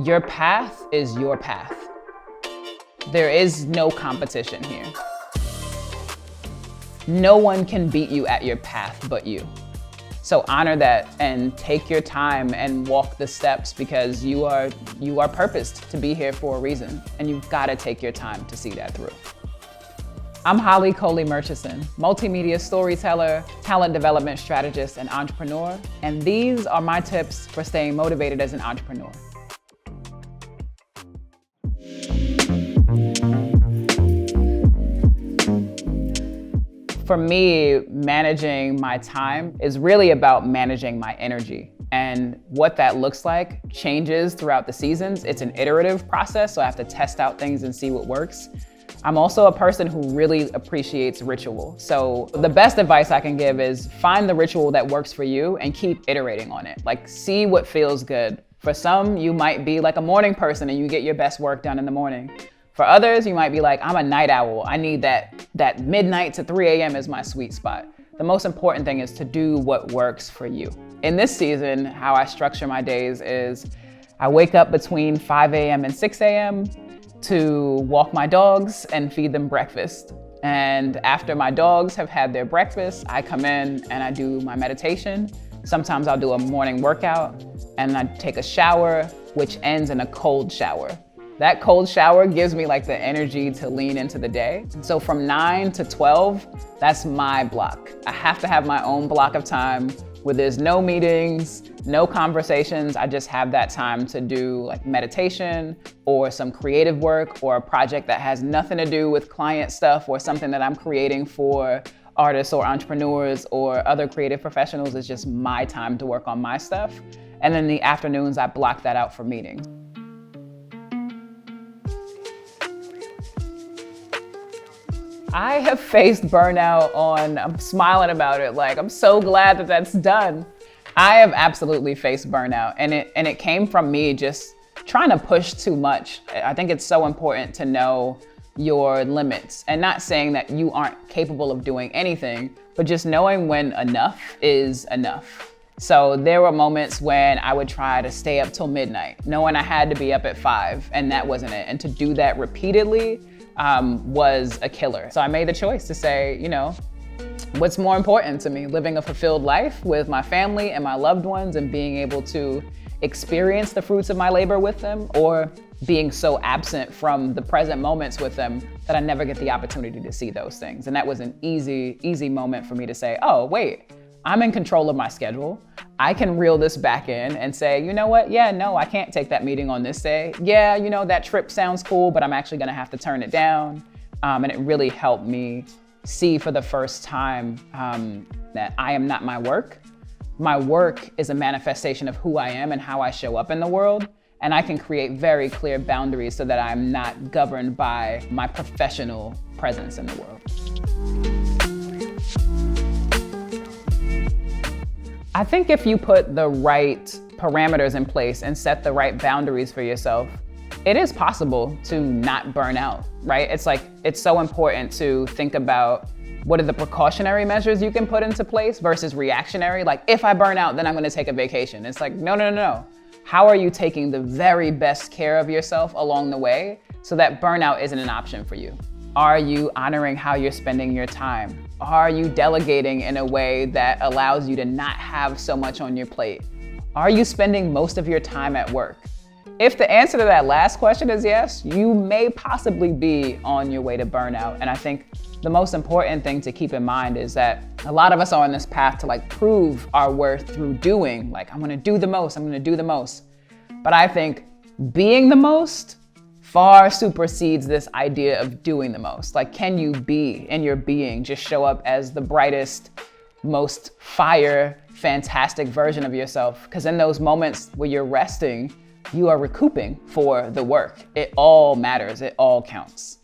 Your path is your path. There is no competition here. No one can beat you at your path but you. So honor that and take your time and walk the steps, because you are purposed to be here for a reason, and you've got to take your time to see that through. I'm Holley Kholi-Murchison, multimedia storyteller, talent development strategist, and entrepreneur, and these are my tips for staying motivated as an entrepreneur. For me, managing my time is really about managing my energy. And what that looks like changes throughout the seasons. It's an iterative process, so I have to test out things and see what works. I'm also a person who really appreciates ritual. So the best advice I can give is find the ritual that works for you and keep iterating on it. Like, see what feels good. For some, you might be like a morning person and you get your best work done in the morning. For others, you might be like, I'm a night owl. I need that midnight to 3 a.m. is my sweet spot. The most important thing is to do what works for you. In this season, how I structure my days is I wake up between 5 a.m. and 6 a.m. to walk my dogs and feed them breakfast. And after my dogs have had their breakfast, I come in and I do my meditation. Sometimes I'll do a morning workout and I take a shower, which ends in a cold shower. That cold shower gives me like the energy to lean into the day. So from 9 to 12, that's my block. I have to have my own block of time where there's no meetings, no conversations. I just have that time to do like meditation or some creative work or a project that has nothing to do with client stuff or something that I'm creating for artists or entrepreneurs or other creative professionals. It's just my time to work on my stuff. And then in the afternoons, I block that out for meetings. I have faced burnout I'm smiling about it, like I'm so glad that that's done. I have absolutely faced burnout, and it came from me just trying to push too much. I think it's so important to know your limits, and not saying that you aren't capable of doing anything, but just knowing when enough is enough. So there were moments when I would try to stay up till midnight, knowing I had to be up at 5, and that wasn't it. And to do that repeatedly was a killer. So I made the choice to say, what's more important to me? Living a fulfilled life with my family and my loved ones and being able to experience the fruits of my labor with them, or being so absent from the present moments with them that I never get the opportunity to see those things. And that was an easy moment for me to say, oh, wait, I'm in control of my schedule. I can reel this back in and say, you know what? Yeah, no, I can't take that meeting on this day. Yeah, that trip sounds cool, but I'm actually gonna have to turn it down. And it really helped me see for the first time that I am not my work. My work is a manifestation of who I am and how I show up in the world. And I can create very clear boundaries so that I'm not governed by my professional presence in the world. I think if you put the right parameters in place and set the right boundaries for yourself, it is possible to not burn out, right? It's so important to think about what are the precautionary measures you can put into place versus reactionary. Like, if I burn out, then I'm gonna take a vacation. It's like, no. How are you taking the very best care of yourself along the way so that burnout isn't an option for you? Are you honoring how you're spending your time? Are you delegating in a way that allows you to not have so much on your plate? Are you spending most of your time at work? If the answer to that last question is yes, you may possibly be on your way to burnout. And I think the most important thing to keep in mind is that a lot of us are on this path to prove our worth through doing. I'm gonna do the most. But I think being the most far supersedes this idea of doing the most. Can you be in your being, just show up as the brightest, most fire, fantastic version of yourself? Because in those moments where you're resting, you are recouping for the work. It all matters, it all counts.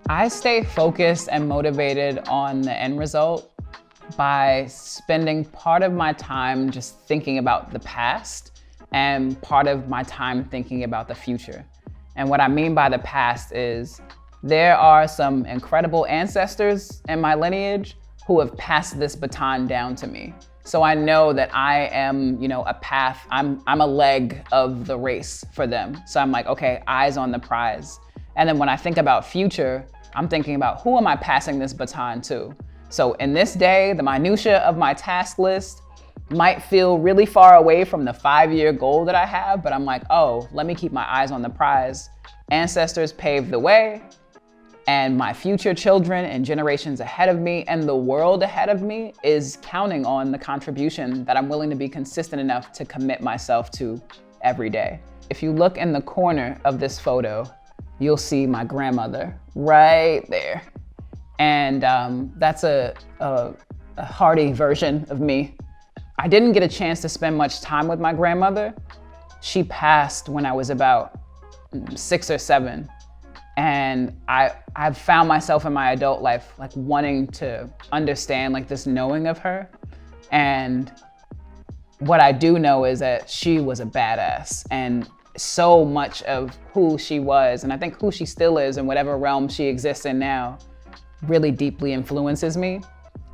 I stay focused and motivated on the end result by spending part of my time just thinking about the past and part of my time thinking about the future. And what I mean by the past is there are some incredible ancestors in my lineage who have passed this baton down to me. So I know that I am, a path, I'm a leg of the race for them. So I'm like, okay, eyes on the prize. And then when I think about future, I'm thinking about who am I passing this baton to? So in this day, the minutia of my task list might feel really far away from the 5-year goal that I have, but I'm like, oh, let me keep my eyes on the prize. Ancestors paved the way, and my future children and generations ahead of me and the world ahead of me is counting on the contribution that I'm willing to be consistent enough to commit myself to every day. If you look in the corner of this photo, you'll see my grandmother right there. And that's a hearty version of me. I didn't get a chance to spend much time with my grandmother. She passed when I was about 6 or 7. And I've found myself in my adult life like wanting to understand like this knowing of her. And what I do know is that she was a badass, and so much of who she was, and I think who she still is in whatever realm she exists in now, really deeply influences me.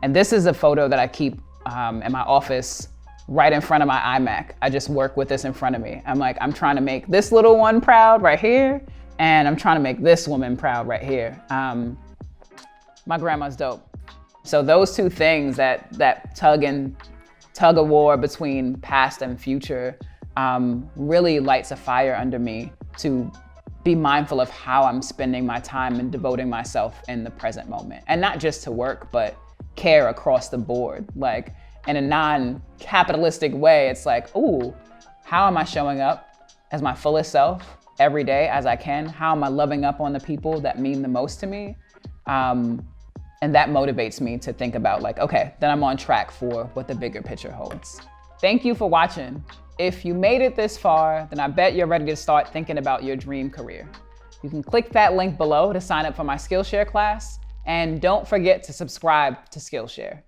And this is a photo that I keep in my office right in front of my iMac. I just work with this in front of me. I'm like, I'm trying to make this little one proud right here, and I'm trying to make this woman proud right here. My grandma's dope. So those two things, that tug of war between past and future, really lights a fire under me to be mindful of how I'm spending my time and devoting myself in the present moment. And not just to work, but care across the board. Like in a non-capitalistic way, it's like, ooh, how am I showing up as my fullest self every day as I can? How am I loving up on the people that mean the most to me? And that motivates me to think about like, okay, then I'm on track for what the bigger picture holds. Thank you for watching. If you made it this far, then I bet you're ready to start thinking about your dream career. You can click that link below to sign up for my Skillshare class, and don't forget to subscribe to Skillshare.